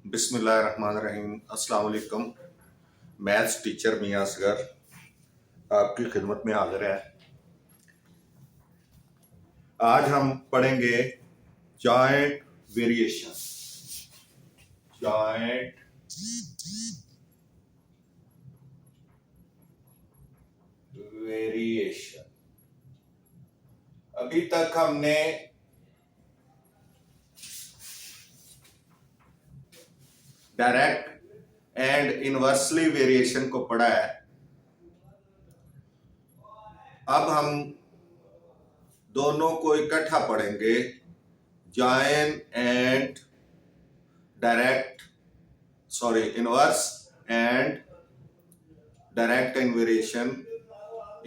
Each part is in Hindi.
बिस्मिल्लाहिर्रहमानिर्रहीम। अस्सलाम वालेकुम। मैथ्स टीचर मियां असगर आपकी खिदमत में हाजिर है। आज हम पढ़ेंगे जॉइंट वेरिएशन। Joint variation. अभी तक हमने डायरेक्ट एंड इनवर्सली वेरिएशन को पढ़ा है। अब हम दोनों को इकट्ठा पढ़ेंगे, joint and direct inverse and direct and variation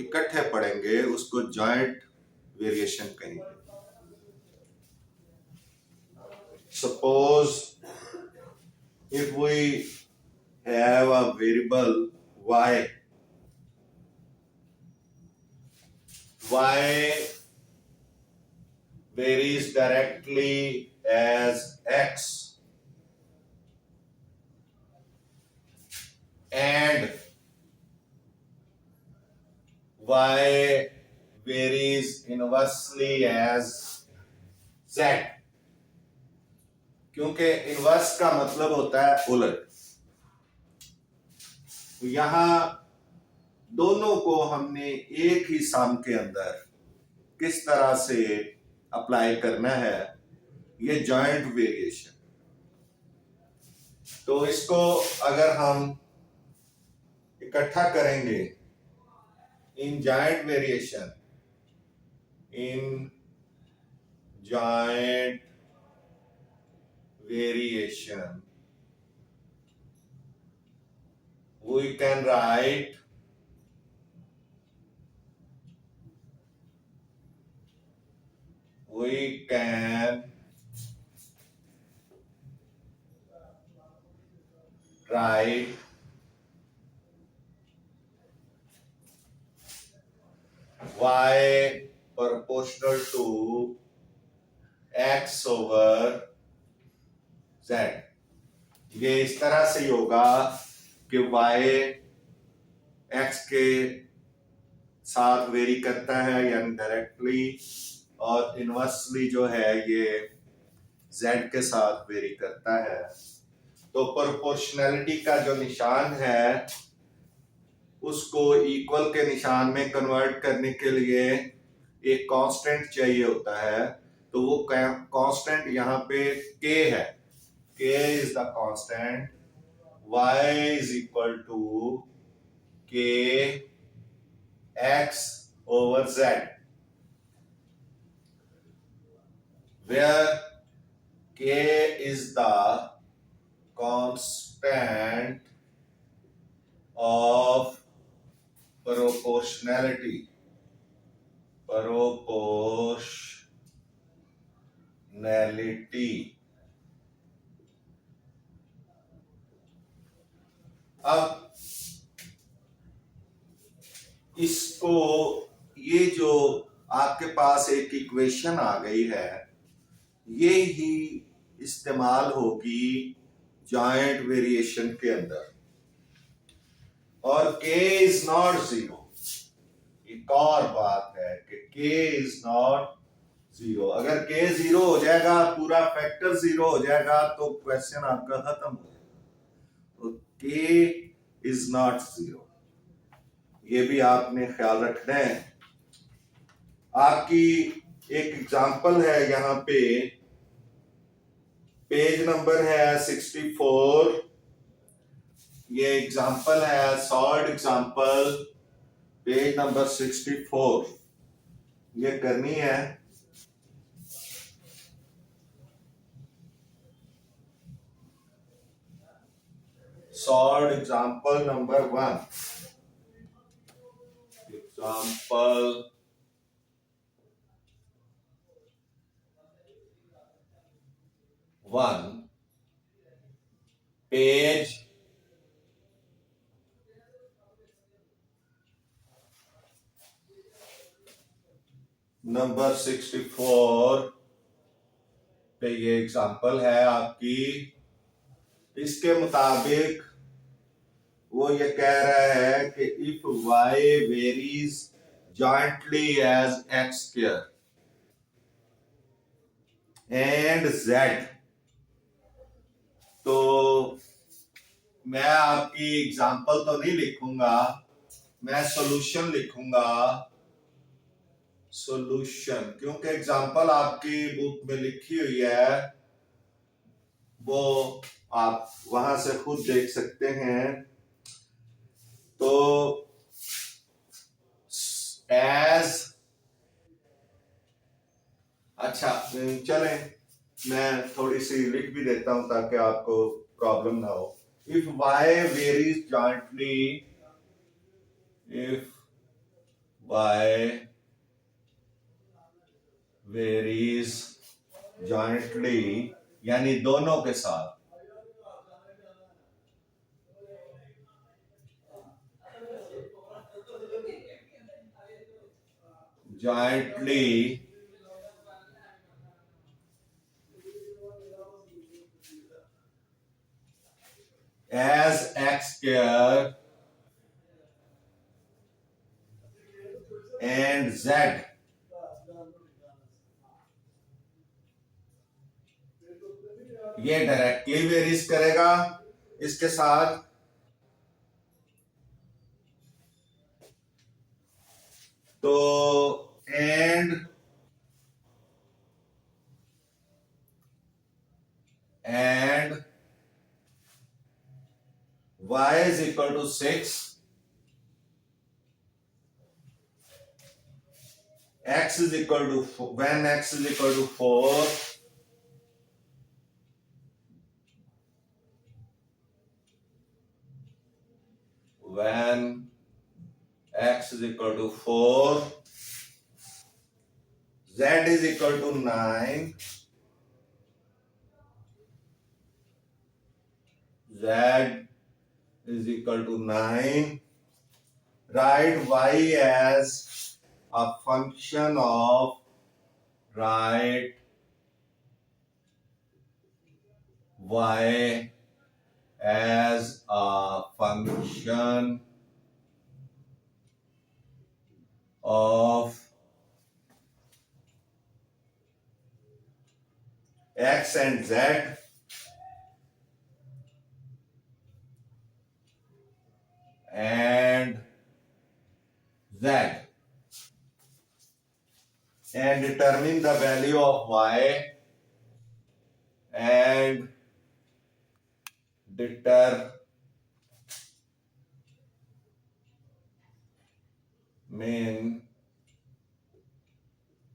इकट्ठे पढ़ेंगे, उसको जॉइंट वेरिएशन कहेंगे। Suppose if we have a variable y varies directly as x and y varies inversely as z, क्योंकि इनवर्स का मतलब होता है उलट। तो यहां दोनों को हमने एक ही सम के अंदर किस तरह से अप्लाई करना है, ये जॉइंट वेरिएशन। तो इसको अगर हम इकट्ठा करेंगे in joint variation, we can write y proportional to x over z। ये इस तरह से होगा कि y x के साथ वेरी करता है यानी डायरेक्टली, और इनवर्सली जो है ये z के साथ वेरी करता है। तो प्रोपोर्शनैलिटी का जो निशान है उसको इक्वल के निशान में कन्वर्ट करने के लिए एक कांस्टेंट चाहिए होता है। तो वो कांस्टेंट यहाँ पे k है। k is the constant, y is equal to k x over z, where k is the constant of proportionality। अब इसको, ये जो आपके पास एक इक्वेशन आ गई है, ये ही इस्तेमाल होगी जॉइंट वेरिएशन के अंदर। और k इज नॉट जीरो। एक और बात है कि k इज नॉट जीरो। अगर k जीरो हो जाएगा, पूरा फैक्टर जीरो हो जाएगा, तो क्वेश्चन आपका खत्म हो जाएगा। तो k इज नॉट जीरो, ये भी आपने ख्याल रखना है। आपकी एक एग्जांपल है यहाँ पे, पेज नंबर है 64। ये एग्जांपल है, सॉल्व एग्जांपल, पेज नंबर 64। ये करनी है। Solve example number 1। Example 1, page number 64 पे ये एग्जांपल है आपकी। इसके मुताबिक वो ये कह रहा है कि if y varies jointly as x square and z, तो मैं आपकी एग्जांपल तो नहीं लिखूंगा, मैं सॉल्यूशन लिखूंगा। सॉल्यूशन, क्योंकि एग्जांपल आपकी बुक में लिखी हुई है, वो आप वहां से खुद देख सकते हैं। तो एज, अच्छा चलें, मैं थोड़ी सी लिख भी देता हूं ताकि आपको प्रॉब्लम ना हो। If y varies jointly, if y varies jointly यानी दोनों के साथ, jointly as x square and z, ये डायरेक्टली वेरीज करेगा इसके साथ, तो and y is equal to 6, x is equal to when x is equal to 4, when x is equal to 4, z is equal to 9, z is equal to 9, write y as a function of, write y as a function of x and z, and z, and determine the value of y and determine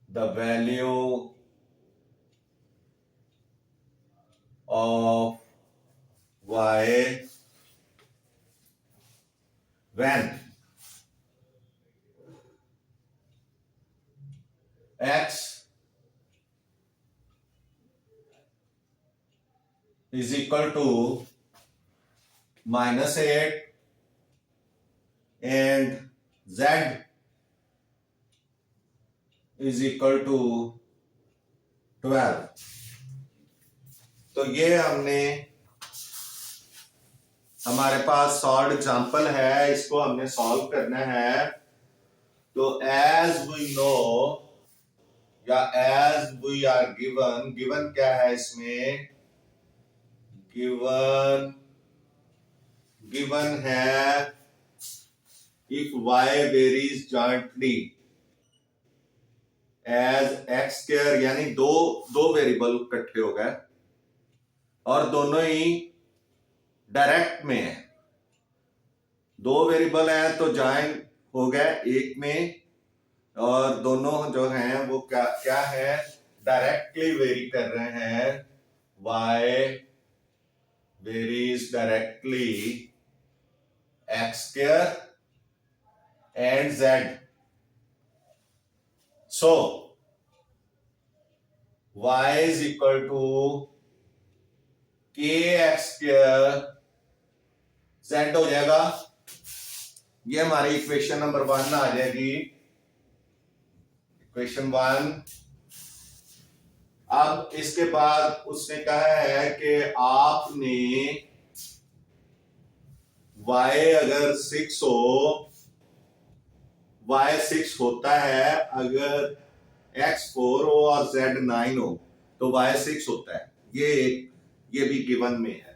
the value of y when x is equal to -8 and z is equal to 12। तो ये हमारे पास सॉल्व एग्जांपल है, इसको हमने सॉल्व करना है। तो एज वी नो या as we are given, given क्या है इसमें, गिवन है if y varies jointly as x square, यानी दो वेरिएबल इकट्ठे हो गए और दोनों ही डायरेक्ट में है। दो वेरिएबल है तो ज्वाइन हो गए एक में, और दोनों जो हैं वो क्या क्या है, डायरेक्टली वेरी कर रहे हैं। y varies directly x square and z, so y is equal to kx square, z हो जाएगा, ये हमारी इक्वेशन नंबर 1 आ जाएगी, इक्वेशन 1। अब इसके बाद उसने कहा है कि आपने y अगर 6 हो, y 6 होता है अगर x 4 हो और z 9 हो तो y 6 होता है। ये भी गिवन में है।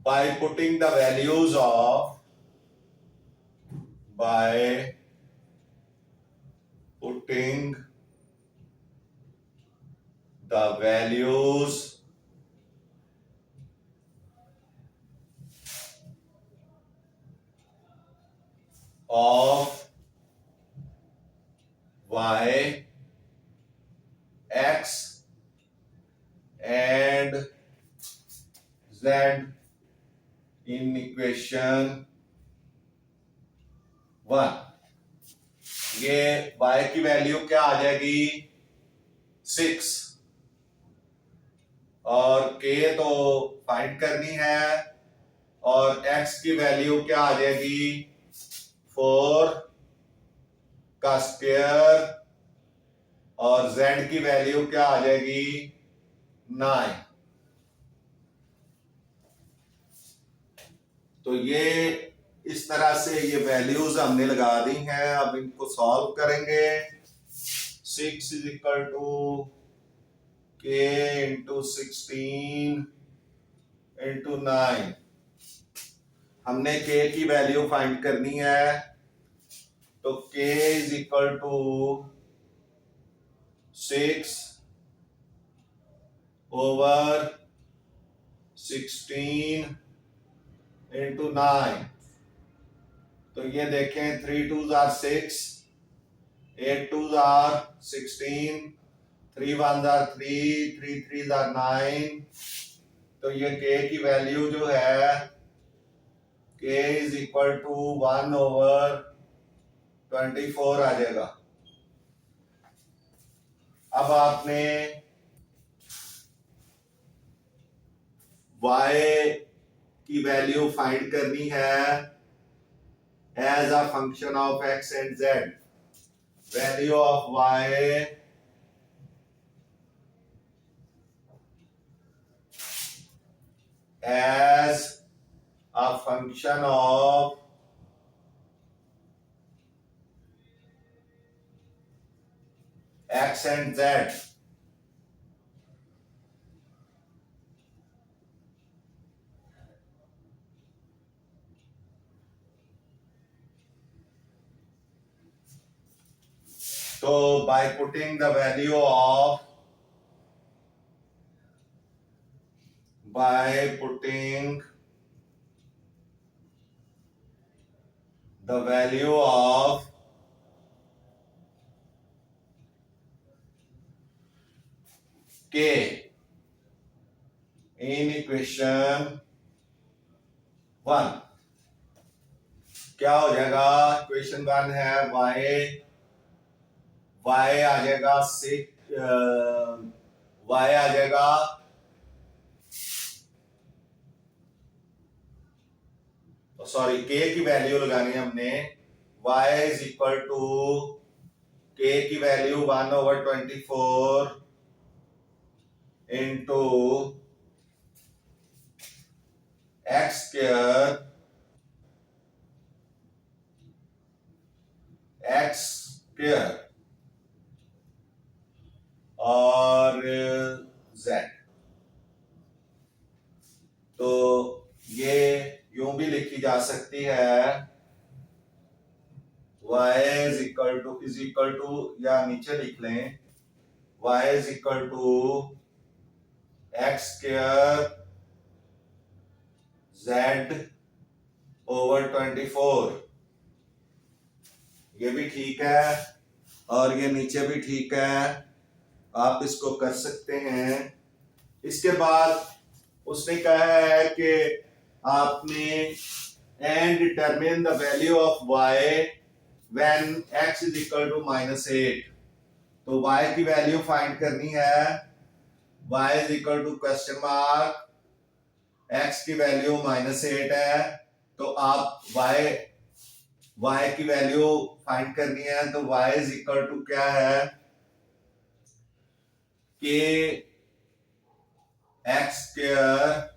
by putting the values of by putting the values of y, x and z in equation 1, ये y की वैल्यू क्या आ जाएगी 6 और k तो फाइंड करनी है और x की वैल्यू क्या आ जाएगी 4 का स्क्वायर और z की वैल्यू क्या आ जाएगी 9। तो ये इस तरह से ये वैल्यूज हमने लगा दी हैं। अब इनको सॉल्व करेंगे। 6 is equal to k into 16 into 9। हमने k की वैल्यू फाइंड करनी है तो k is equal to 6 over 16 into 9। तो ये देखें 3 2s are 6, 8 2s are 16, 3 1s are 3, 3 3s are 9। तो ये k की वैल्यू जो है k is equal to 1 over 24 आ जाएगा। अब आपने y की वैल्यू फाइंड करनी है as a function of x and z। Value of y as a function of x and z। So by putting the value of k in equation 1 क्या हो जाएगा। इक्वेशन 1 है y आ जाएगा 6, y आ जाएगा सॉरी k की वैल्यू लगानी है हमने। y is equal to k की value 1 over 24 into x square और z। तो ये यूं भी लिखी जा सकती है y इज इक्वल टू या नीचे लिख लें y is equal to x square z over 24। ये भी ठीक है और ये नीचे भी ठीक है, आप इसको कर सकते हैं। इसके बाद उसने कहा है कि आपने and determine the value of y when x is equal to -8। तो y की वैल्यू फाइंड करनी है। y is equal to question mark, x की वैल्यू -8 है तो आप y की वैल्यू फाइंड करनी है तो y इज इक्वल टू क्या है k x square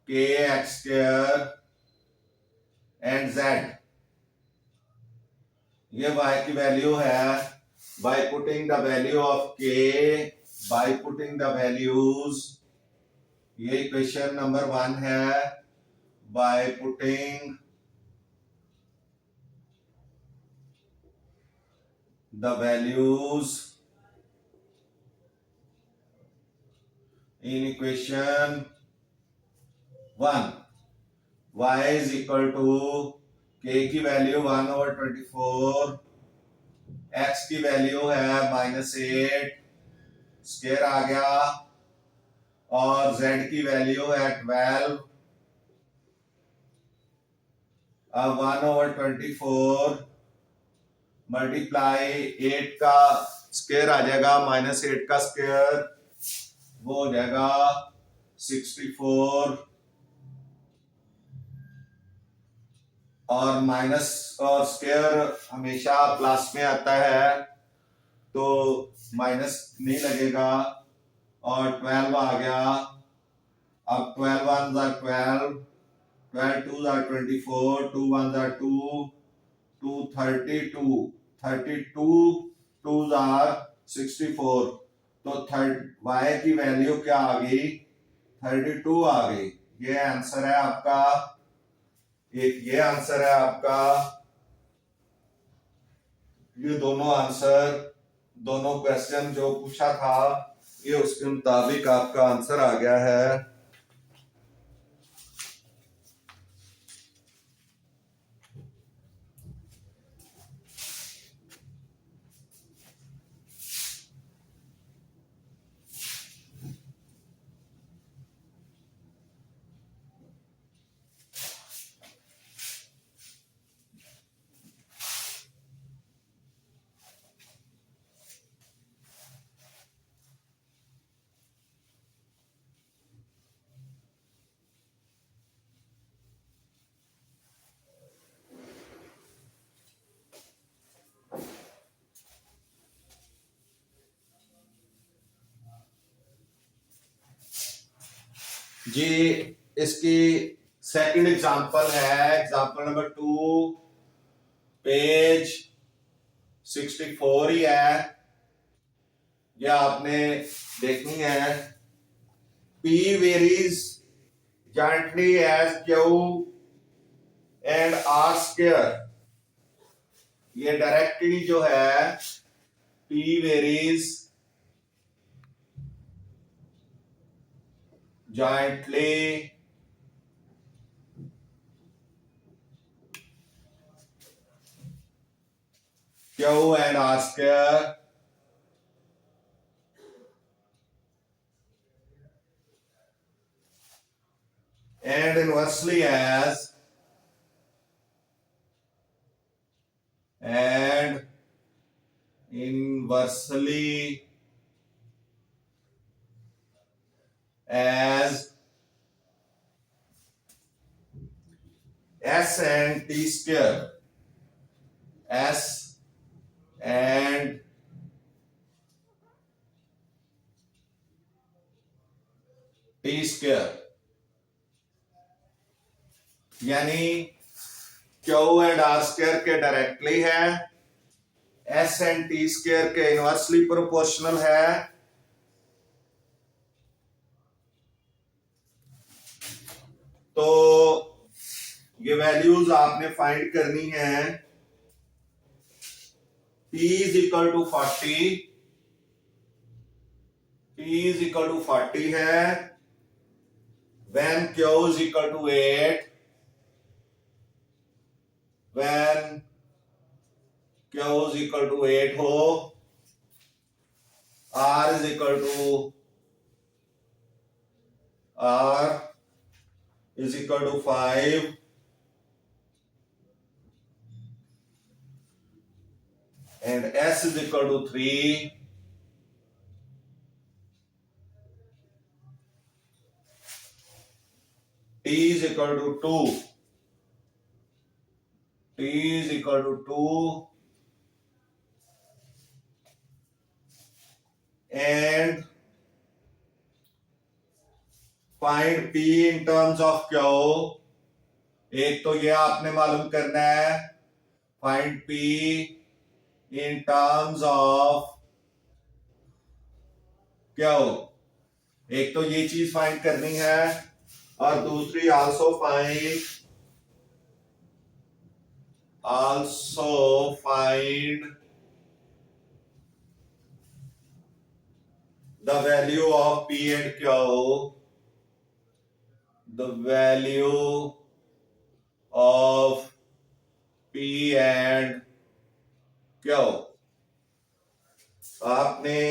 k x square and z, ये y की वैल्यू है। By putting the value of k, by putting the values, ये इक्वेशन नंबर 1 है। By putting the values in equation 1, y is equal to k की वैल्यू 1/24, x की वैल्यू है -8 स्क्वायर आ गया, और z की वैल्यू है 12। अब 1/24 मल्टीप्लाई 8 का स्क्वायर आ जाएगा, -8 का स्क्वायर वो हो जाएगा 64, और माइनस और स्क्वायर हमेशा प्लस में आता है तो माइनस नहीं लगेगा, और 12 आ गया। अब 12 1 are 12, 12 2 are 24, 2 1 are 2, 2 32, 32 2 are 64, तो y की वैल्यू क्या आ गई, 32 आ गई। ये आंसर है आपका, एक ये आंसर है आपका। ये दोनों आंसर, दोनों क्वेश्चन जो पूछा था ये उसके मुताबिक आपका आंसर आ गया है। जी इसकी सेकंड एग्जांपल है, एग्जांपल नंबर 2, पेज 64 ही है, ये आपने देखनी है। P varies jointly as Q and R square, ये डायरेक्टली जो है P varies jointly Q and R square and inversely as S and T square, S and T square, यानी Q एंड R स्क्वायर के डायरेक्टली है, S एंड T स्क्वायर के इनवर्सली प्रोपोर्शनल है, तो ये वैल्यूज आपने फाइंड करनी है। P is equal to 40, P is equal to 40 है, when Q is equal to 8, when Q is equal to 8 हो, R is equal to 5, and S is equal to 3, T is equal to 2, T is equal to 2, and find P in terms of Q. एक तो ये आपने मालूम करना है, find P in terms of Q. एक तो ये चीज फाइंड करनी है, और दूसरी also find the value of P and Q, the value of P and Q। आपने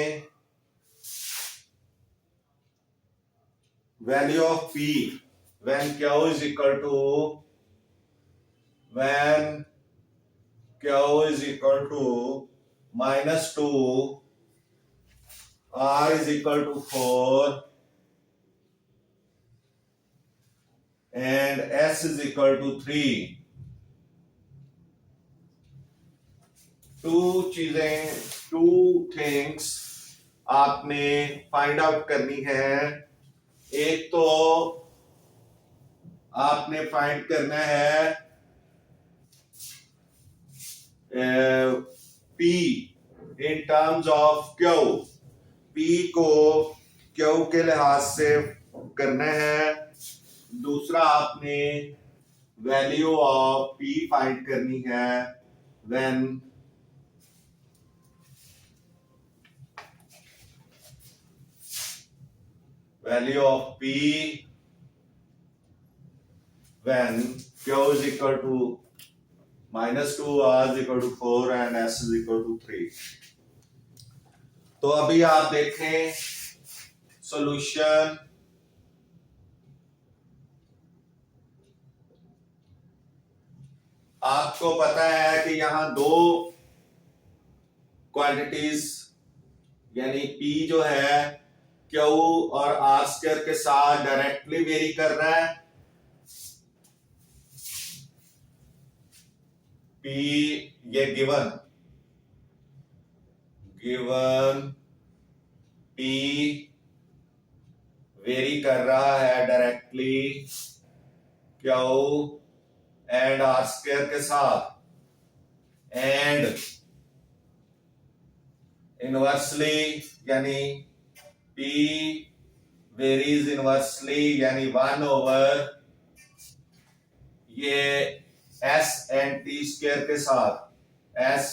value of P when Q is equal to -2, R is equal to 4 and S is equal to 3। Two things आपने फाइंड आउट करनी है। एक तो आपने फाइंड करना है P in terms of Q. P को क्यू के लिहाज से करना है। दूसरा आपने वैल्यू ऑफ पी फाइंड करनी है when value of P when Q is equal to -2, R is equal to 4 and S is equal to 3। तो अभी आप देखें सॉल्यूशन। आपको पता है कि यहां दो क्वांटिटीज यानी P जो है Q और R स्क्वायर के साथ डायरेक्टली वेरी कर रहा है। P ये गिवन P वेरी कर रहा है directly Q and R square के साथ, एंड इनवर्सली यानी P वेरीज इनवर्सली यानी 1 ओवर ये S एंड T स्क्वायर के साथ, S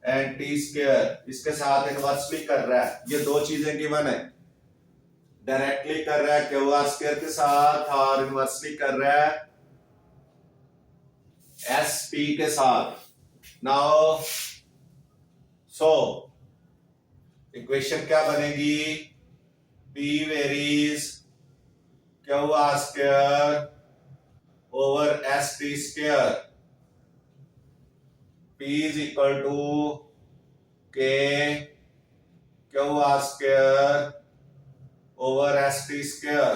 एंड T स्क्वायर इसके साथ इनवर्सली कर रहा है। ये दो चीजें गिवन है, डायरेक्टली कर रहा है क्यू आर स्क्वायर के साथ और इनवर्सली कर रहा है एस पी के साथ। नाउ सो इक्वेशन क्या बनेगी? P varies Q R square over S T square. P is equal to K Q R square over S T square.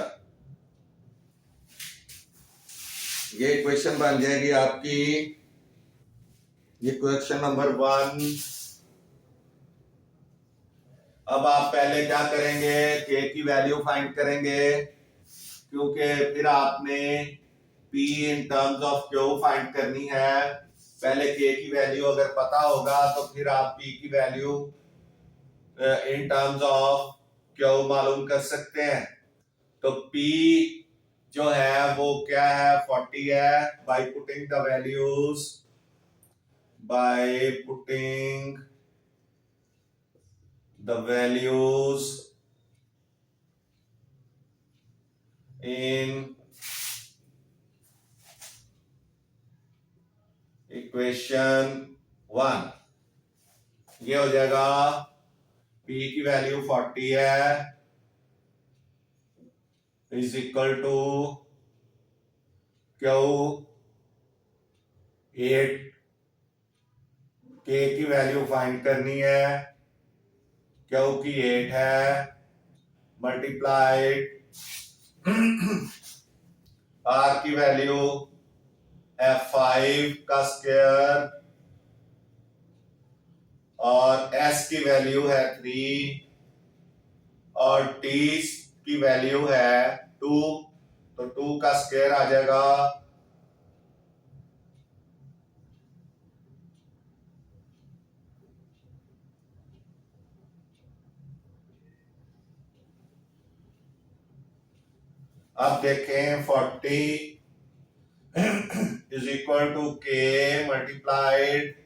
ये इक्वेशन बन जाएगी आपकी, ये क्वेश्चन नंबर 1। अब आप पहले क्या करेंगे? K की वैल्यू फाइंड करेंगे, क्योंकि फिर आपने P in terms of Q find करनी है। पहले K की वैल्यू अगर पता होगा तो फिर आप P की value in terms of Q मालूम कर सकते हैं। तो P जो है वो क्या है? 40 है। By putting the values, by putting the values in equation 1, ये हो जाएगा P की वैल्यू 40 है is equal to Q 8। K की वैल्यू फाइंड करनी है, Q की 8 है, मल्टीप्लाइड R की वैल्यू है 5 का स्क्वायर और S की वैल्यू है 3 और T की वैल्यू है 2, तो 2 का स्क्वायर आ जाएगा अब देखें 40 इज इक्वल टू के मल्टीप्लाइड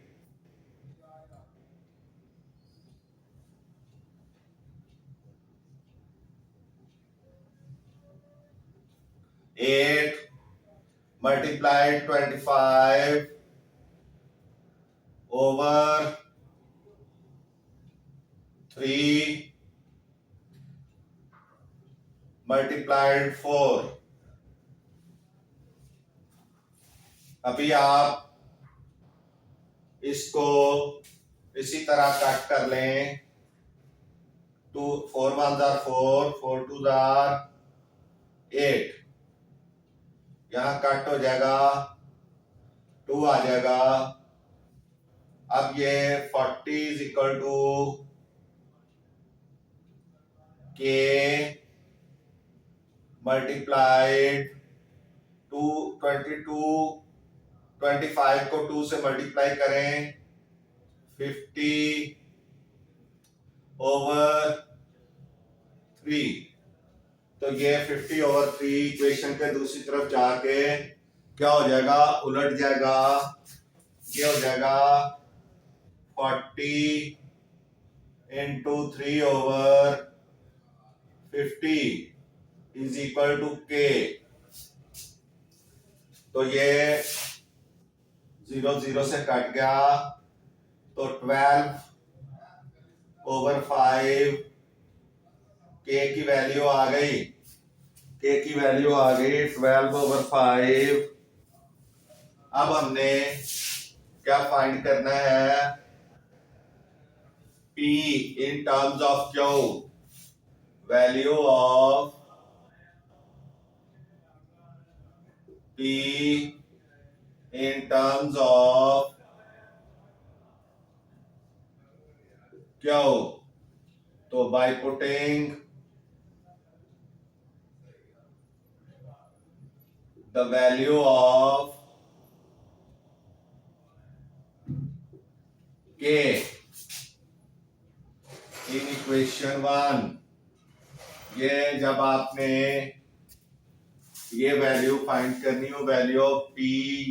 8 multiplied 25 over 3 multiplied 4। अभी आप इसको इसी तरह कट कर लें। 4 1 जार 4, 4 2 जार 8, यहां कट हो जाएगा, 2 आ जाएगा। अब ये 40 इज इक्वल टू के मल्टीप्लाइड 2 22 25 को 2 से मल्टीप्लाई करें 50 ओवर 3, तो ये 50 ओवर 3 इक्वेशन के दूसरी तरफ जाके क्या हो जाएगा, उलट जाएगा। ये हो जाएगा 40 into 3 over 50 is equal to K. तो ये 0 0 से कट गया, तो 12 ओवर 5 के की वैल्यू आ गई, के की वैल्यू आ गई 12 ओवर 5। अब हमने क्या फाइंड करना है, P in terms of Q, value of P in terms of Q, तो by putting the value of K in equation 1, ये जब आपने ये वैल्यू फाइंड करनी हो, वैल्यू ऑफ P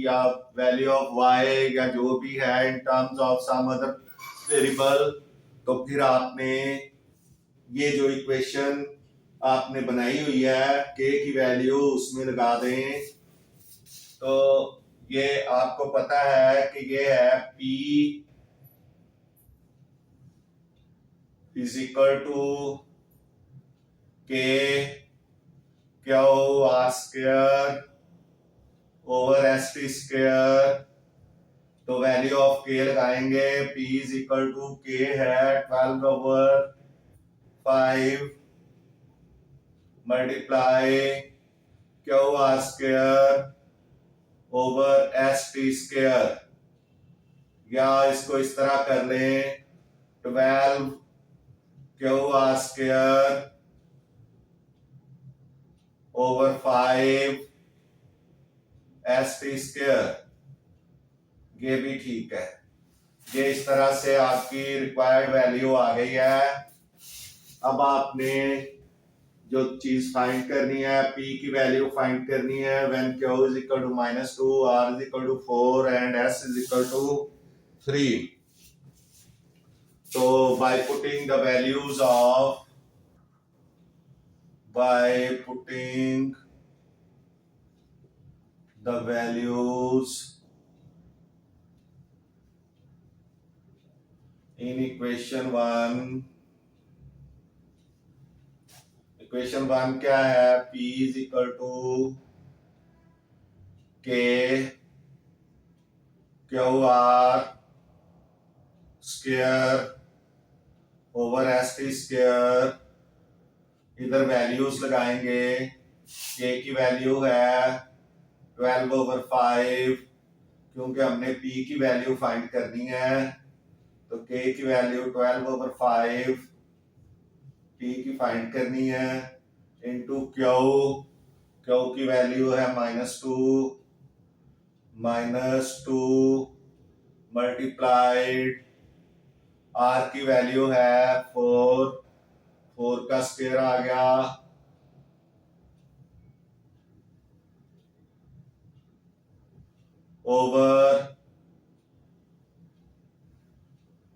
या वैल्यू ऑफ Y या जो भी है in terms of some other variable, तो फिर आपने ये जो इक्वेशन आपने बनाई हुई है K की वैल्यू उसमें लगा दें। तो ये आपको पता है कि ये है P इज इक्वल टू के Q R square over S T square. तो वैल्यू ऑफ के लगाएंगे, P इज इक्वल टू के है 12 over 5 multiply Q R square over S T square, या इसको इस तरह कर लें 12 Q R square over 5 S T square, ये भी ठीक है। ये इस तरह से आपकी रिक्वायर्ड वैल्यू आ गई है। अब आपने जो चीज फाइंड करनी है, P की वैल्यू फाइंड करनी है when Q is equal to -2, R is equal to 4 and S is equal to 3। तो by putting the values of in equation 1, equation 1 क्या है, P इज इक्वल टू के Q R square over S T square. इधर वैल्यूज लगाएंगे, के की वैल्यू है 12 ओवर 5, क्योंकि हमने P की वैल्यू फाइंड करनी है, तो के की वैल्यू 12 ओवर 5 P की फाइंड करनी है, इनटू क्यू क्यू की वैल्यू है -2 मल्टीप्लाइड आर की वैल्यू है 4, 4 का स्क्वायर आ गया ओवर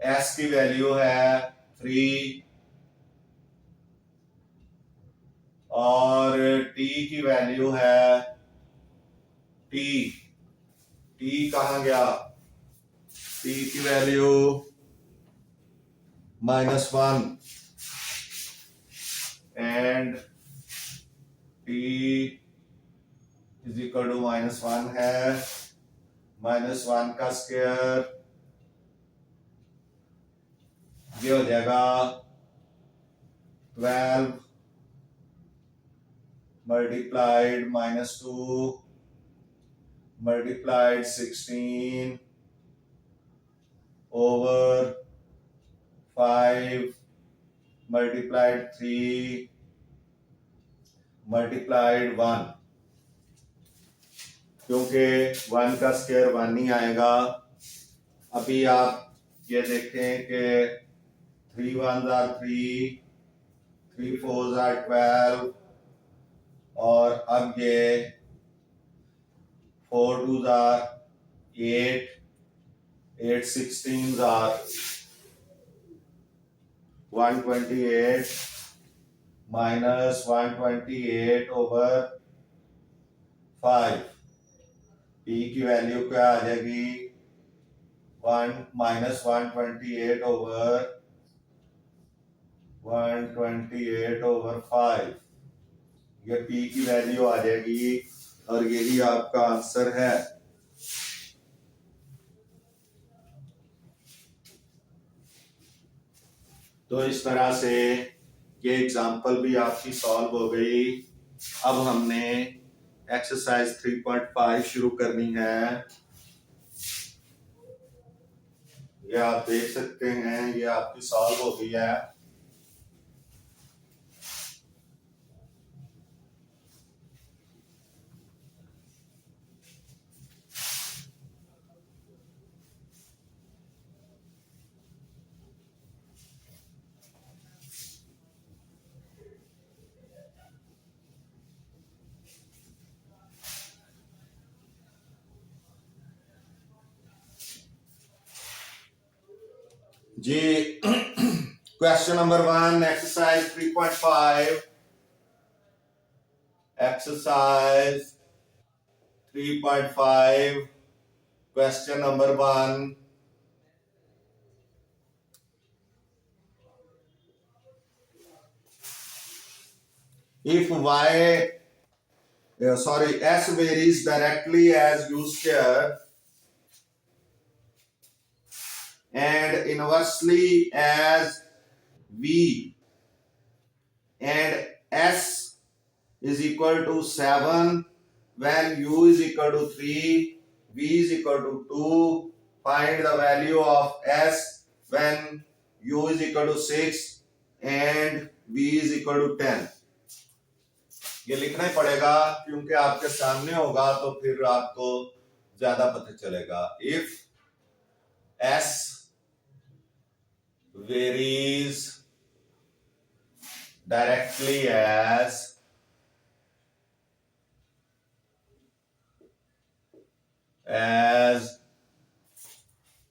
एस की वैल्यू है 3 और टी की वैल्यू है टी टी कहाँ गया टी की value -1 and T is equal to -1 है -1 का स्क्वायर ये हो जाएगा 12 multiplied -2 multiplied 16 over 5 multiplied 3 multiplied 1 क्योंकि 1 का स्क्वायर 1 नहीं आएगा। अभी आप ये देखें कि 3 1s are 3, 3 4s are 12 और अब ये 4 2s are 8, 8 16s are 128 minus 128 over 5 p की वैल्यू क्या आ जाएगी 1 minus 128 over 5 ये p की वैल्यू आ जाएगी और यही आपका आंसर है। तो इस तरह से ये एग्जाम्पल भी आपकी सॉल्व हो गई। अब हमने एक्सरसाइज 3.5 शुरू करनी है। ये आप देख सकते हैं ये आपकी सॉल्व हो गई है। जी question number 1 exercise 3.5 exercise 3.5 question number 1 if s varies directly as u square and inversely as v and s is equal to 7 when u is equal to 3 v is equal to 2 find the value of s when u is equal to 6 and v is equal to 10। ये लिखना ही पड़ेगा क्योंकि आपके सामने होगा तो फिर आपको ज्यादा पता चलेगा। If s varies directly as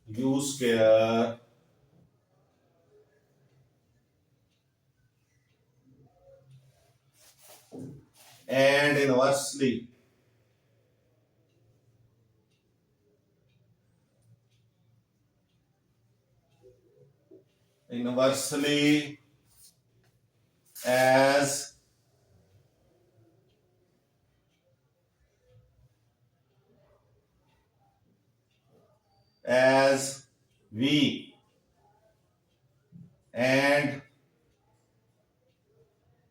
u square and inversely as v and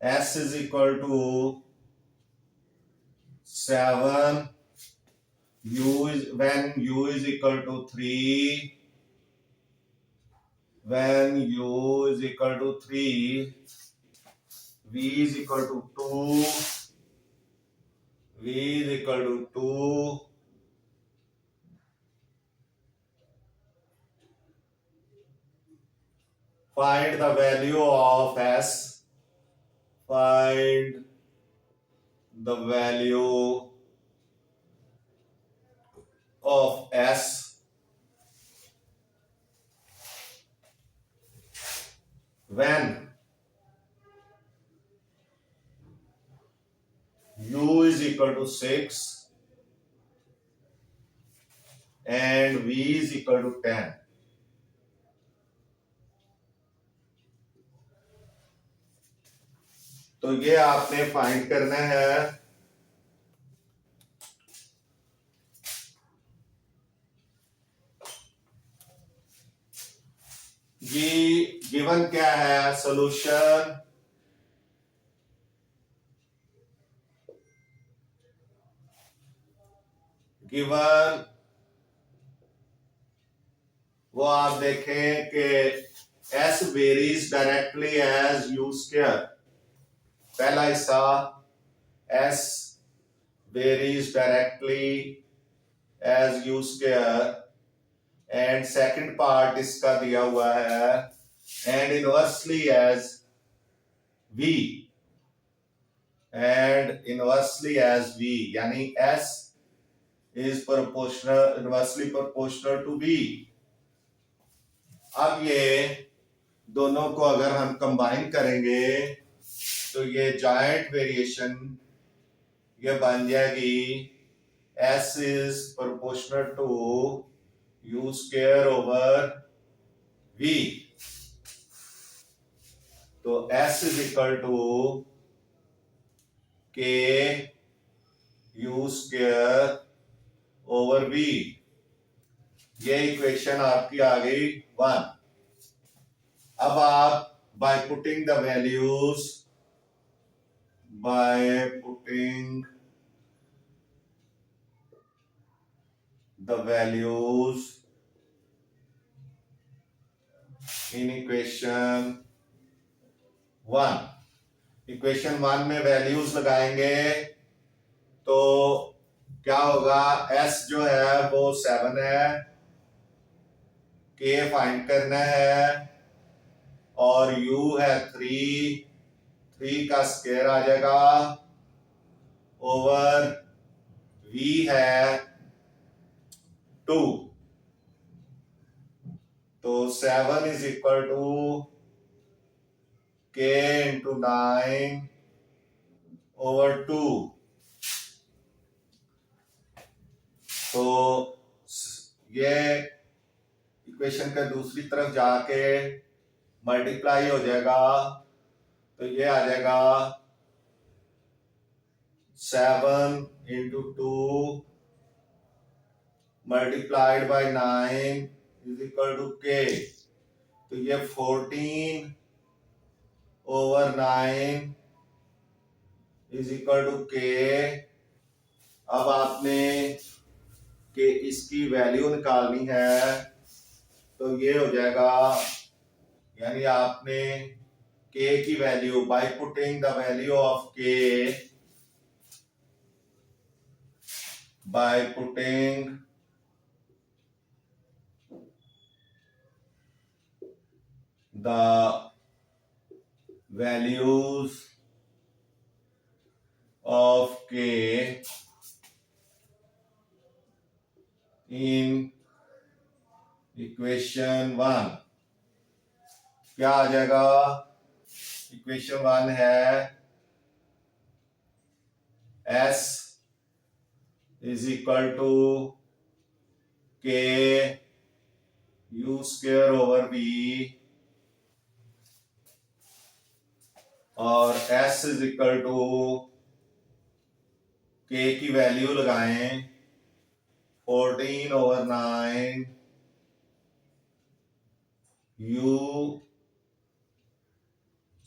s is equal to 7 when u is equal to 3 when u is equal to 3 v is equal to 2 v is equal to 2, find the value of s, find the value of s when u is equal to 6 and v is equal to 10. तो ये आपने फाइंड करना है। ये गिवन क्या है, सॉल्यूशन गिवन वो आप देखें कि s varies directly as u square. पहला हिस्सा s varies directly as u square and second part इसका दिया हुआ है and inversely as v and inversely as v, यानी s is proportional inversely proportional to v। अब ये दोनों को अगर हम कंबाइन करेंगे तो ये जॉइंट वेरिएशन ये बन जाएगी s is proportional to u square over v। तो s is equal to k u square over v। ये इक्वेशन आपकी आ गई 1। अब आप by putting the values in equation 1 में वैल्यूज लगाएंगे तो क्या होगा, s जो है वो 7 है, k फाइंड करना है और u है 3 का स्क्वायर आ जाएगा ओवर v है 2। तो 7 is equal to k into 9 over 2। तो ये इक्वेशन का दूसरी तरफ जाके मल्टीप्लाई हो जाएगा तो ये आ जाएगा 7 into 2 multiplied by 9 is equal to k। तो ये 14 over 9 is equal to k। अब आपने कि इसकी वैल्यू निकालनी है तो ये हो जाएगा, यानी आपने k की value by putting the value of k by putting the values of k in equation 1 क्या आ जाएगा। इक्वेशन 1 है s is equal to k u square over v और s is equal to k की वैल्यू लगाएं 14 over 9 u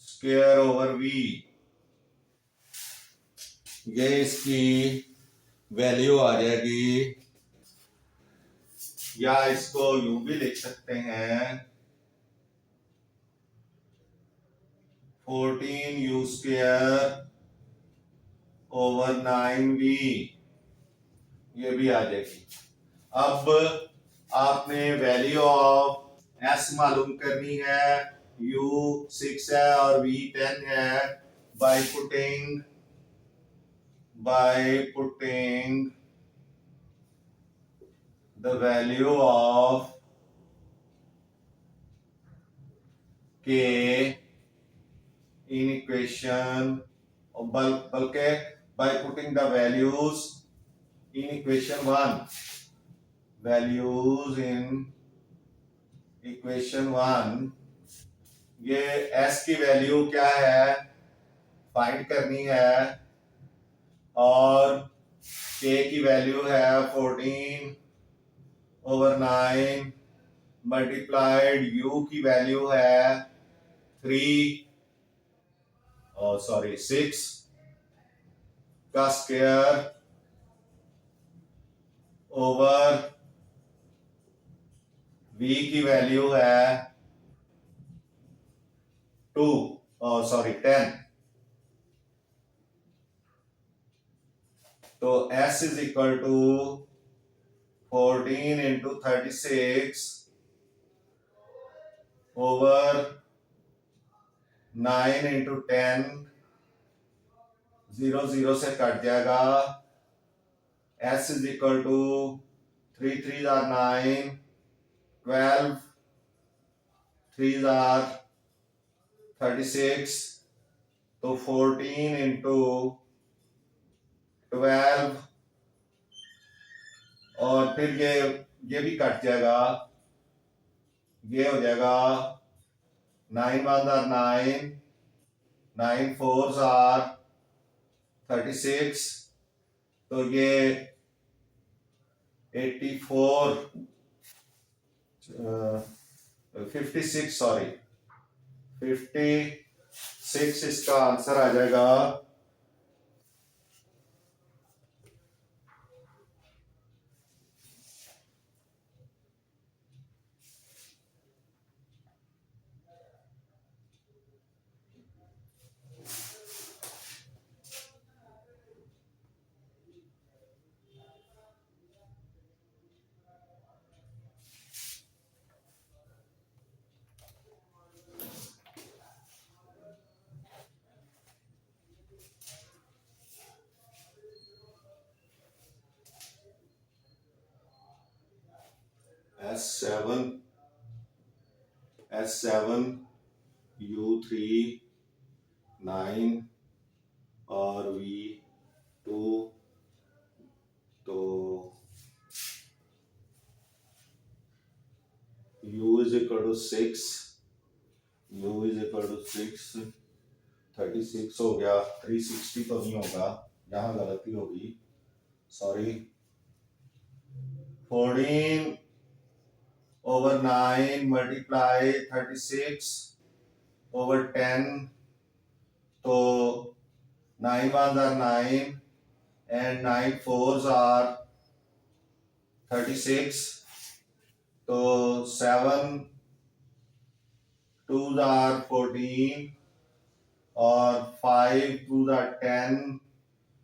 square over v। ये इसकी वैल्यू आ जाएगी, या इसको यूं भी लिख सकते हैं 14 u स्क्वायर ओवर 9v, ये भी आ जाएगी। अब आपने वैल्यू ऑफ s मालूम करनी है, u 6 है और v 10 है, by putting the value of k in equation, बल्कि by putting the values in equation 1, values in equation 1, ये s की वैल्यू क्या है फाइंड करनी है और k की वैल्यू है 14 ओवर 9 मल्टीप्लाइड u की वैल्यू है 6 का स्क्वायर ओवर v की वैल्यू है 10। तो s is equal to 14 into 36 over 9 into 10, 0 0 से कट जाएगा। s is equal to 3 3 are 9, 12 3 are 36, तो 14 इंटू 12 और फिर ये भी कट जाएगा, ये हो जाएगा 9 1 आर 9, 9 4 आर 36, तो ये 84 56 सॉरी 56 इसका आंसर आ जाएगा। S7 U3 9 और V2, तो U is equal to 6, U is equal to 6, 36 हो गया, 360 तो नहीं होगा, यहाँ गलती होगी, सॉरी। 14 over 9 multiply 36 over 10, तो 9 1s are 9 and 9 4s are 36, तो 7 2s are 14 और 5 2s are 10,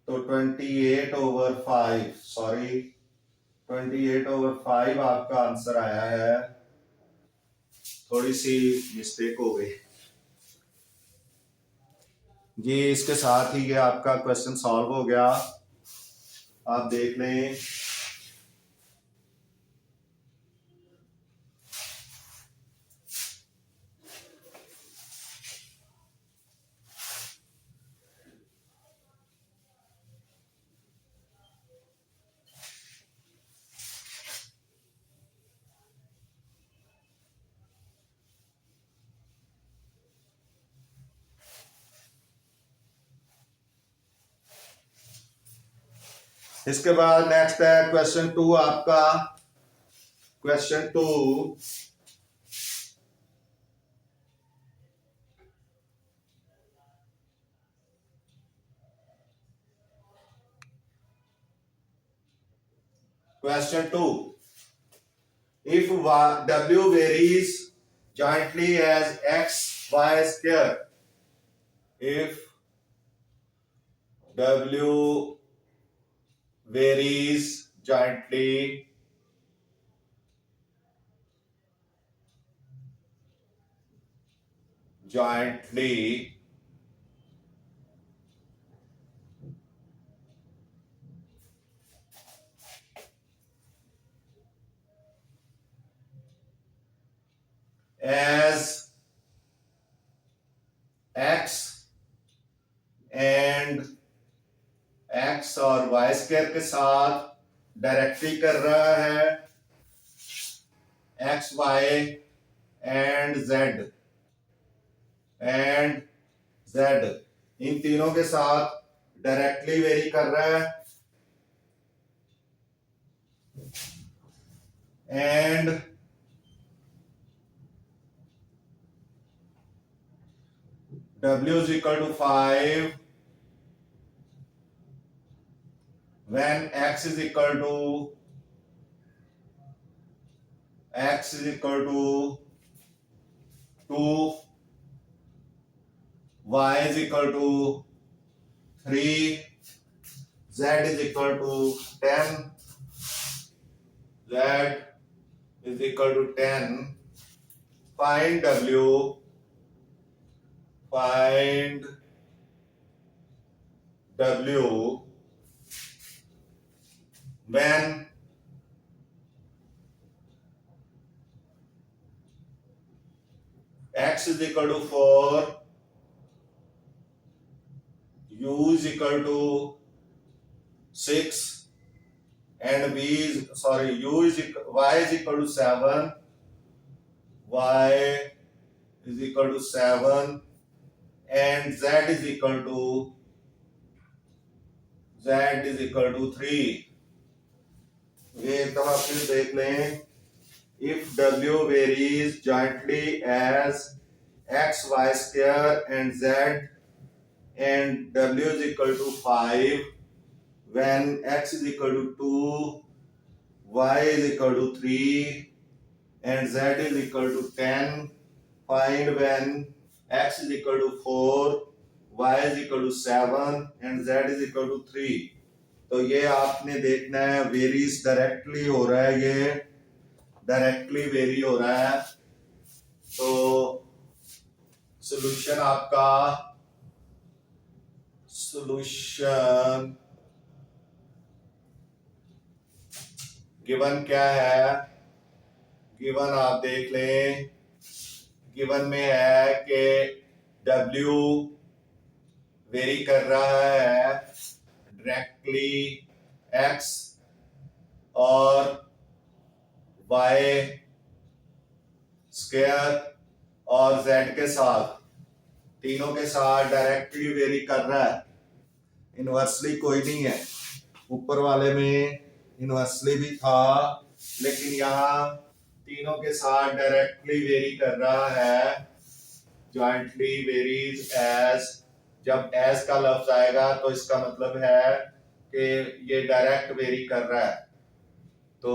तो 28 over 5, सॉरी 28 over 5 आपका आंसर आया है। थोड़ी सी मिस्टेक हो गई जी। इसके साथ ही ये आपका क्वेश्चन सॉल्व हो गया, आप देख लें। इसके बाद नेक्स्ट है क्वेश्चन 2 आपका। Question 2, if W varies jointly as x y square, if W varies jointly as x and x और y स्क्वायर के साथ डायरेक्टली कर रहा है x y एंड z इन तीनों के साथ डायरेक्टली वेरी कर रहा है and w is equal to 5 when x is equal to 2, y is equal to 3, z is equal to 10, z is equal to 10. Find w when x is equal to 4, u is equal to 6, and y is equal to 7, y is equal to 7, and z is equal to 3. ये एक दफा फिर देख लें. If w varies jointly as x, y square and z, and w is equal to 5 when x is equal to 2, y is equal to 3, and z is equal to 10. Find when x is equal to 4, y is equal to 7, and z is equal to 3. तो ये आपने देखना है वेरीज डायरेक्टली हो रहा है, ये डायरेक्टली वेरी हो रहा है. तो सॉल्यूशन गिवन क्या है. गिवन आप देख लें. गिवन में है कि W वेरी कर रहा है डायरेक्टली X और Y स्क्वायर और Z के साथ, तीनों के साथ डायरेक्टली वेरी कर रहा है. इनवर्सली कोई नहीं है. ऊपर वाले में इनवर्सली भी था, लेकिन यहाँ तीनों के साथ डायरेक्टली वेरी कर रहा है. जॉइंटली वेरीज एज, जब एज का लफ्ज आएगा तो इसका मतलब है कि ये डायरेक्ट वेरी कर रहा है. तो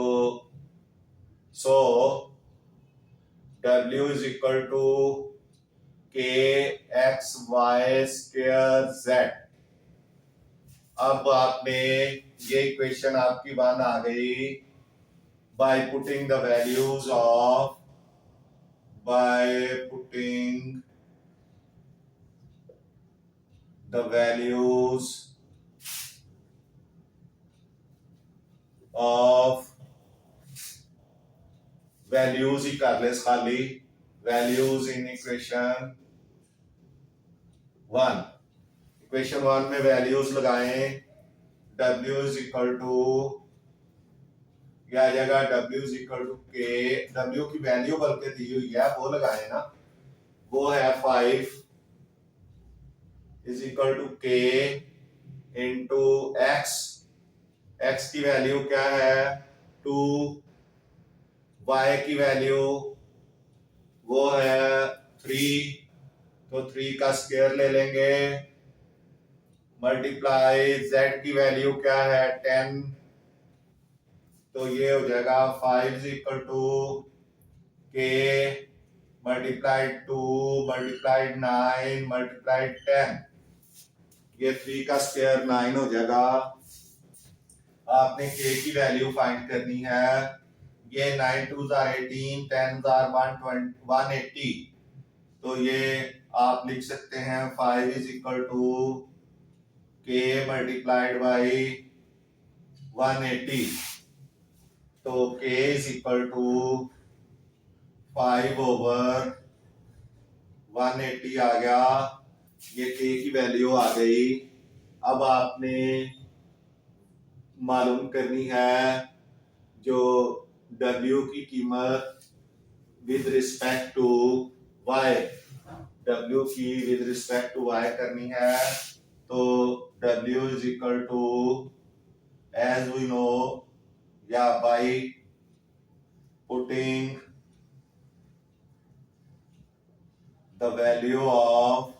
सो W is equal to kxy square z. अब आपने ये इक्वेशन आपकी बन आ गई by putting the values of values ही कर ले खाली values in equation 1. इक्वेशन 1 में values लगाएं. W is equal to क्या आ जाएगा, W is equal to K. W की वैल्यू बल्कि दी हुई है, वो लगाए ना. वो है 5 is equal to K into X. X की वैल्यू क्या है 2, Y की वैल्यू वो है 3, तो 3 का स्क्वायर ले लेंगे. मल्टीप्लाई Z की वैल्यू क्या है 10, तो ये हो जाएगा 5 is equal to K multiplied 2 multiplied 9 multiplied 10. ये 3 का स्क्वायर 9 हो जाएगा। आपने k की वैल्यू फाइंड करनी है। ये 9 2 18, 10 180, तो ये आप लिख सकते हैं 5 is equal to k multiplied by 180, तो k is equal to 5 over 180 आ गया। ये k की वैल्यू आ गई। अब आपने मालूम करनी है जो w की कीमत with respect to y, w की विद रिस्पेक्ट टू y करनी है। तो w is equal to as we know या by putting the value of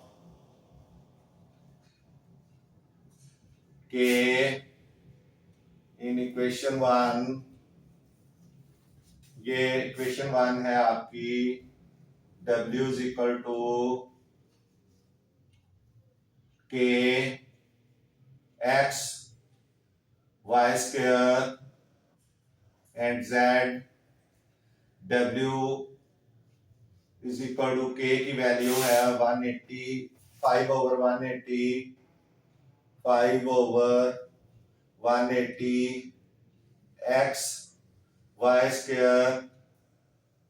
k in equation 1। ये इक्वेशन 1 है आपकी, w is equal to k x y square and z, w is equal to k की वैल्यू है 180, 5 over 180, 5 over 180 x y square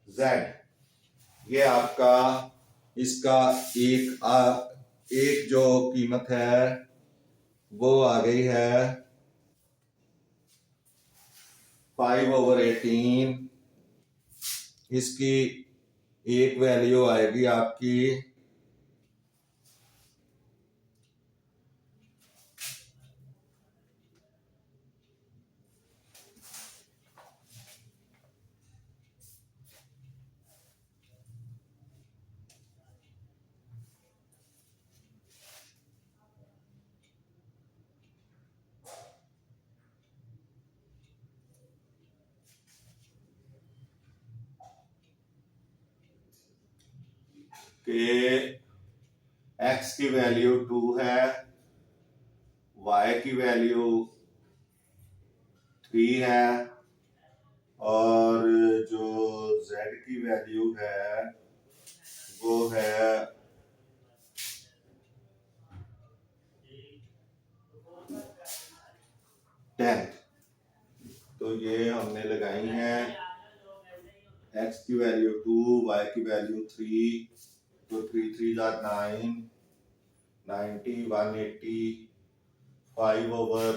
z। ये आपका इसका एक जो कीमत है वो आ गई है 5 ओवर 18। इसकी एक वैल्यू आएगी आपकी 2 है, y की वैल्यू 3 है और जो z की वैल्यू है वो है 10। तो ये हमने लगाई है x की वैल्यू 2, y की वैल्यू 3, तो 3 3 9, 90 180, 5 ओवर।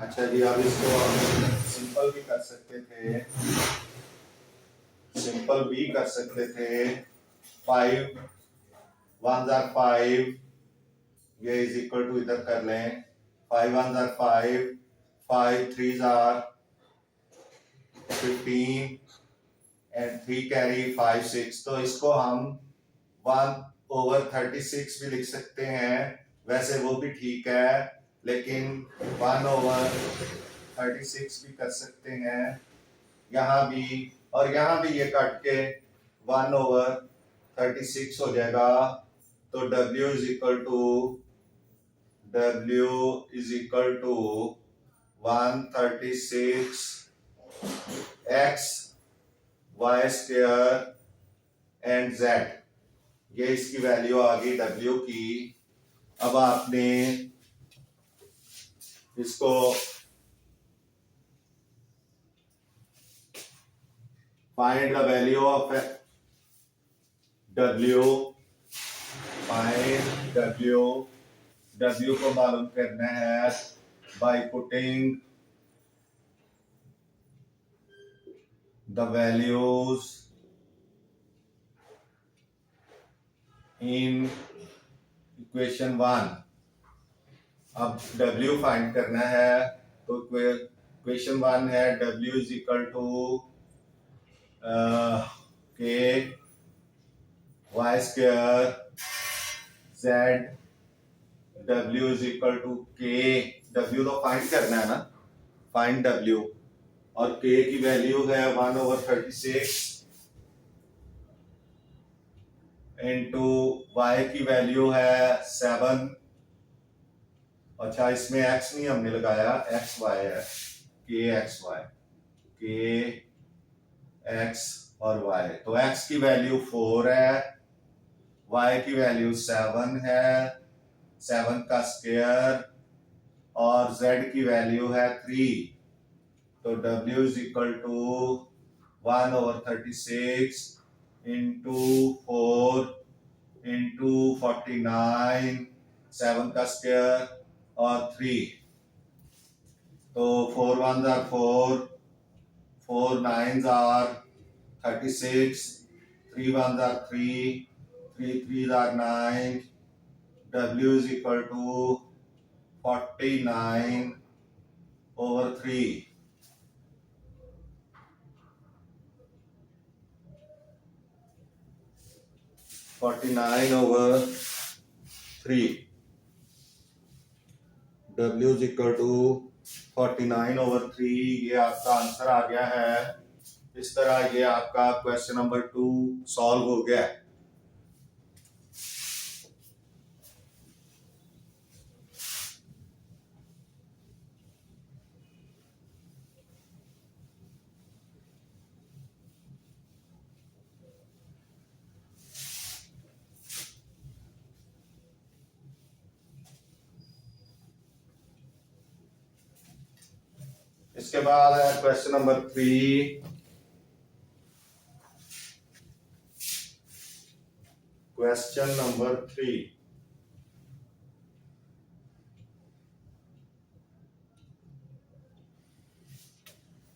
अच्छा जी, अब इसको हम सिंपल भी कर सकते थे, 5 1 जार 5, ये इज इक्वल टू इधर कर लें 5 1 जार 5, 5 3 जार 15 एंड 3 कैरी 5 6। तो इसको हम 1 ओवर 36 भी लिख सकते हैं, वैसे वो भी ठीक है, लेकिन 1 ओवर 36 भी कर सकते हैं यहाँ भी, और यहाँ भी ये कट के 1 ओवर 36 हो जाएगा। तो w is equal to 136 x y square and z। ये इसकी वैल्यू आ गई w की। अब आपने इसको find the value of w, find w को मालूम करना है by putting the values in equation 1। अब w फाइंड करना है, तो इक्वेशन 1 है w is equal to k y square z, w is equal to k, w तो फाइंड करना है ना, फाइंड w, और k की वैल्यू है 1 ओवर 36 इंटू y की वैल्यू है 7 अच्छा, इसमें x नहीं हमने लगाया, एक्स वाई है, के एक्स वाई, के एक्स और y। तो x की वैल्यू 4 है, y की वैल्यू 7 है, 7 का स्क्वायर, और z की वैल्यू है 3। तो w is equal to 1/36 into 4 into 49, 7 का स्क्वायर और 3। तो 4 1s are 4, 4 9s are 36, 3 1s are 3, 3 3s are 9. W is equal to 49/3. 49/3। W is equal to 49/3। ये आपका आंसर आ गया है। इस तरह ये आपका क्वेश्चन नंबर 2 सॉल्व हो गया है। इसके बाद है question number 3। Question number 3,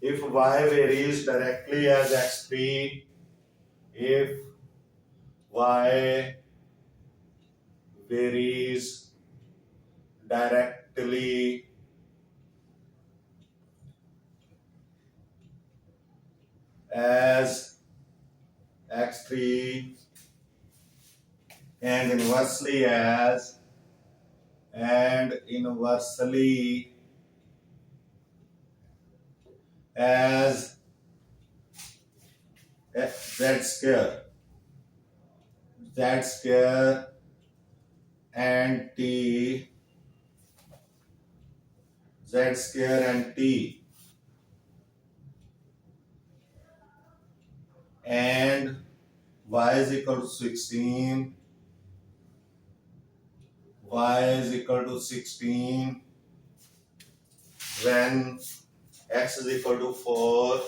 if y varies directly as x3, if y varies directly as x3 and inversely as z square, and t, z square and t, and y is equal to 16, y is equal to 16 when x is equal to 4,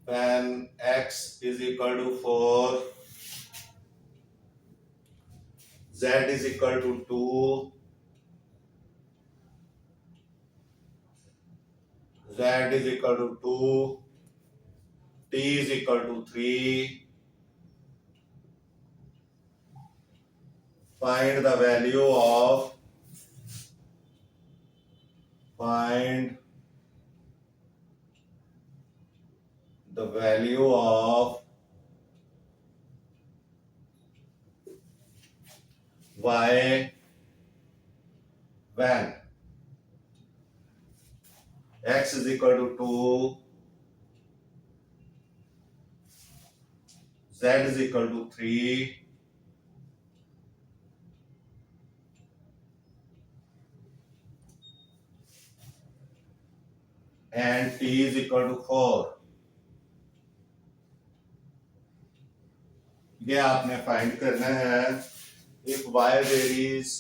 when x is equal to 4, z is equal to 2, z is equal to 2, t is equal to 3. Find the value of y when x is equal to 2, z is equal to 3, and t is equal to 4। ये आपने फाइंड करना है। If y varies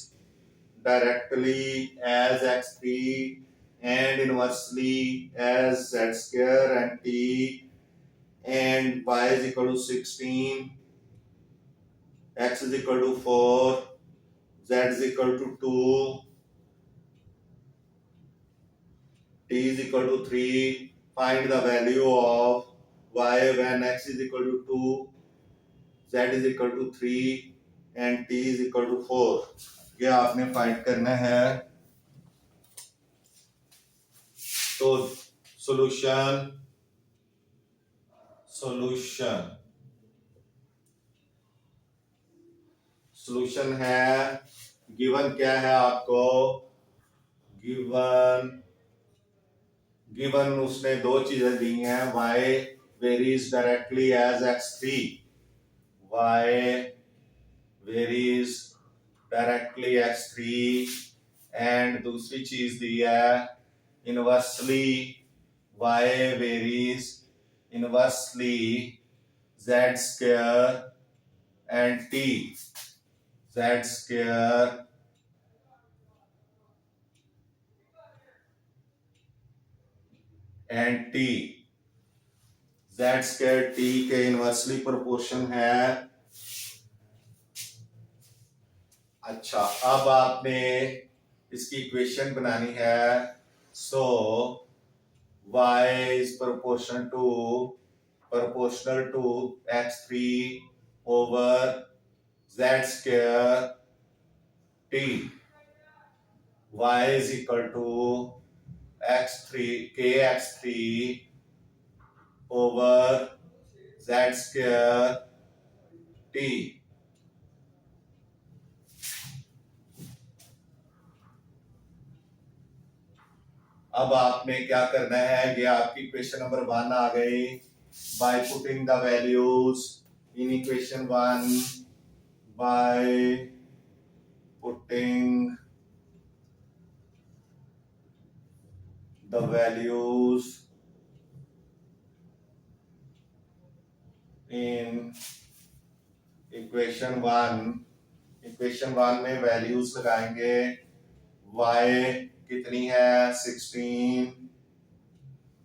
directly as x3 and inversely as z square and t, and y is equal to 16, x is equal to 4, z is equal to 2, t is equal to 3, find the value of y when x is equal to 2, z is equal to 3 and t is equal to 4। ये आपने फाइंड करना है। तो सॉल्यूशन है, गिवन क्या है आपको, गिवन उसने दो चीजें दी हैं, y varies directly as x3, y varies directly x3 and दूसरी चीज दी है inversely y varies inversely z square and t z square and t z square t के इनवर्सली प्रोपोर्शन है। अच्छा, अब आपने इसकी इक्वेशन बनानी है। सो y is proportional to x3 over z square t. Y is equal to x3 kx3 over z square t. अब आपने क्या करना है, ये आपकी क्वेश्चन नंबर 1 आ गई। Bye putting the values in equation 1, bye putting the values in equation 1 में वैल्यूज लगाएंगे। y कितनी है 16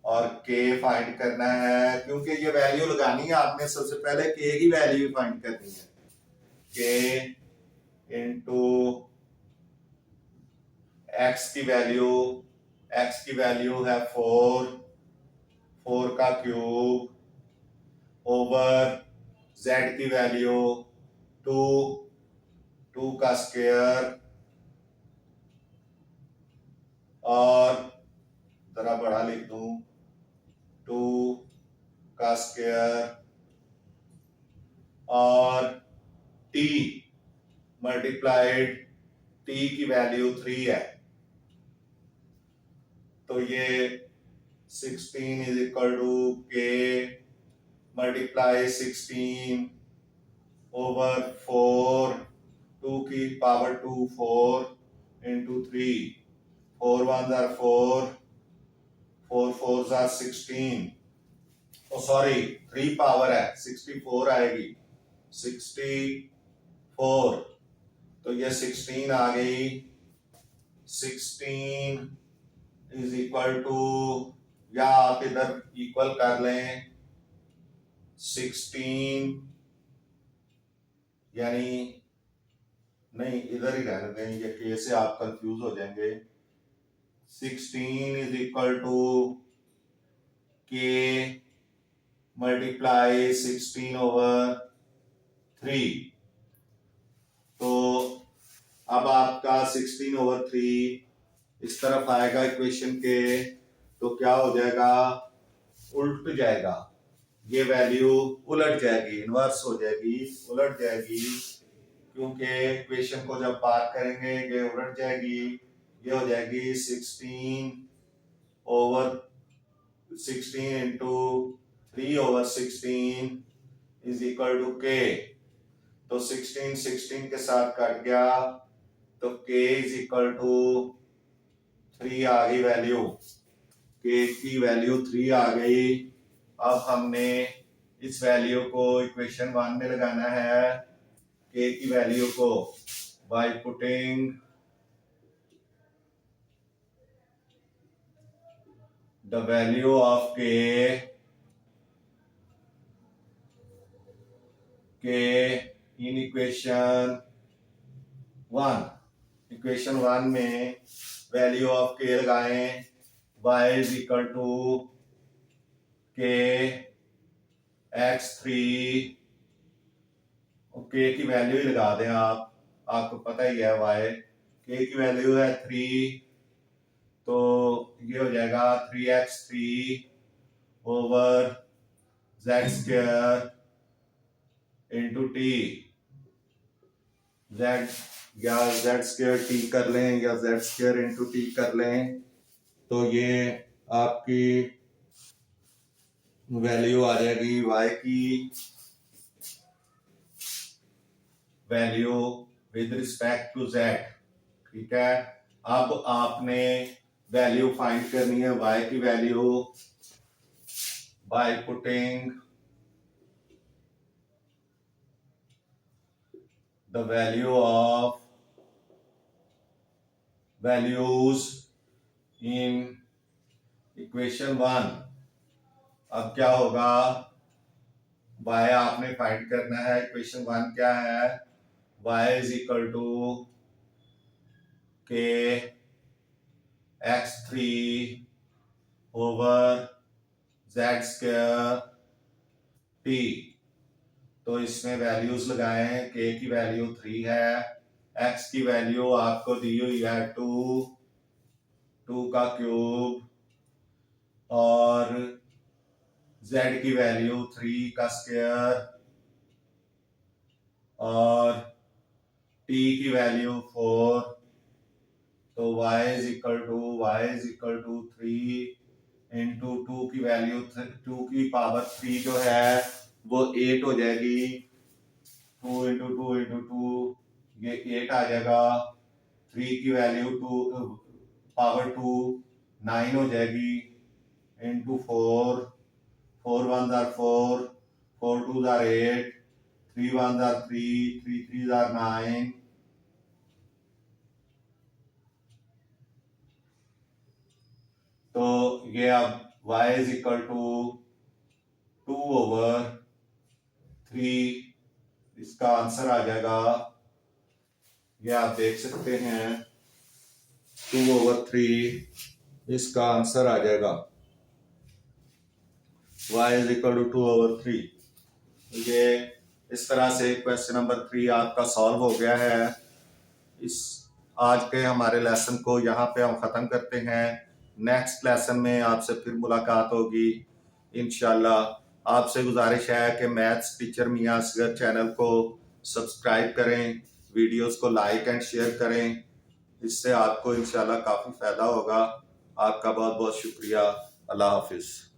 और k फाइंड करना है। क्योंकि ये वैल्यू लगानी है आपने, सबसे पहले k की वैल्यू फाइंड करनी है। k इंटू x की वैल्यू है 4 का क्यूब ओवर z की वैल्यू 2 का स्क्वायर और जरा बड़ा लिख दूं 2 का स्क्वायर और t मल्टीप्लाइड t की वैल्यू 3 है। तो ये 16 is equal to k multiply 16 over 4 2 की power 2 4 into 3 4 1s are 4 4 4s are 16। Oh sorry 3 power है 64 आएगी 64। तो ये 16 आ गई। 16 इज इक्वल टू, या आप इधर इक्वल कर लें 16 यानी नहीं इधर ही रहने दें, ये के से आप कंफ्यूज हो जाएंगे। 16 is equal to k multiply 16 over 3। तो अब आपका 16 ओवर 3 इस तरफ आएगा इक्वेशन के, तो क्या हो जाएगा उल्ट जाएगा, ये वैल्यू उलट जाएगी, इनवर्स हो जाएगी, उलट जाएगी। क्योंकि इक्वेशन को जब पार करेंगे ये उलट जाएगी, ये हो जाएगी 16 over 16 into 3 over 16 is equal to k। तो 16 के साथ कट गया, तो k इज इक्वल टू 3 आ गई वैल्यू, k की वैल्यू 3 आ गई। अब हमने इस वैल्यू को इक्वेशन 1 में लगाना है, k की वैल्यू को by putting the value of k in equation 1 में वैल्यू ऑफ k लगाएं, y is equal to k x3, k की वैल्यू ही लगा दें आप, आपको पता ही है y, k की वैल्यू है 3, तो ये हो जाएगा 3x3 over z square into t। या z स्क्वायर t कर लें या z स्क्वायर इंटू t कर लें, तो ये आपकी वैल्यू आ जाएगी y की value with respect to z। ठीक है, अब आपने वैल्यू फाइंड करनी है y की value by putting the value of values in equation 1। अब क्या होगा, y आपने फाइंड करना है। इक्वेशन 1 क्या है, y इज इक्वल टू के x3 over z square t। तो इसमें वैल्यूज लगाएं, k की वैल्यू 3 है, x की वैल्यू आपको दी हुई है 2 का क्यूब, और z की वैल्यू 3 का स्क्वायर, और t की वैल्यू 4। तो y is equal to 3 into 2 की वैल्यू 2 की पावर 3 जो है वो 8 हो जाएगी। 2 इंटू 2 इंटू 2 ये 8 आ जाएगा। 3 की वैल्यू 2 पावर 2 9 हो जाएगी into 4। 4 1 are 4, 4 2 are 8, 3 1 are 3, 3 3 are 9। तो ये अब y is equal to 2 over 3, इसका आंसर आ जाएगा, ये आप देख सकते हैं 2 ओवर 3 इसका आंसर आ जाएगा। y is equal to 2 over 3। ये इस तरह से क्वेश्चन नंबर 3 आपका सॉल्व हो गया है। इस आज के हमारे लेसन को यहाँ पे हम ख़त्म करते हैं। नेक्स्ट लेसन में आपसे फिर मुलाकात होगी इंशाल्लाह। आपसे गुजारिश है कि मैथ्स टीचर मियां असगर चैनल को सब्सक्राइब करें, वीडियोस को लाइक एंड शेयर करें, इससे आपको इंशाल्लाह काफ़ी फ़ायदा होगा। आपका बहुत बहुत शुक्रिया। अल्लाह हाफिज़।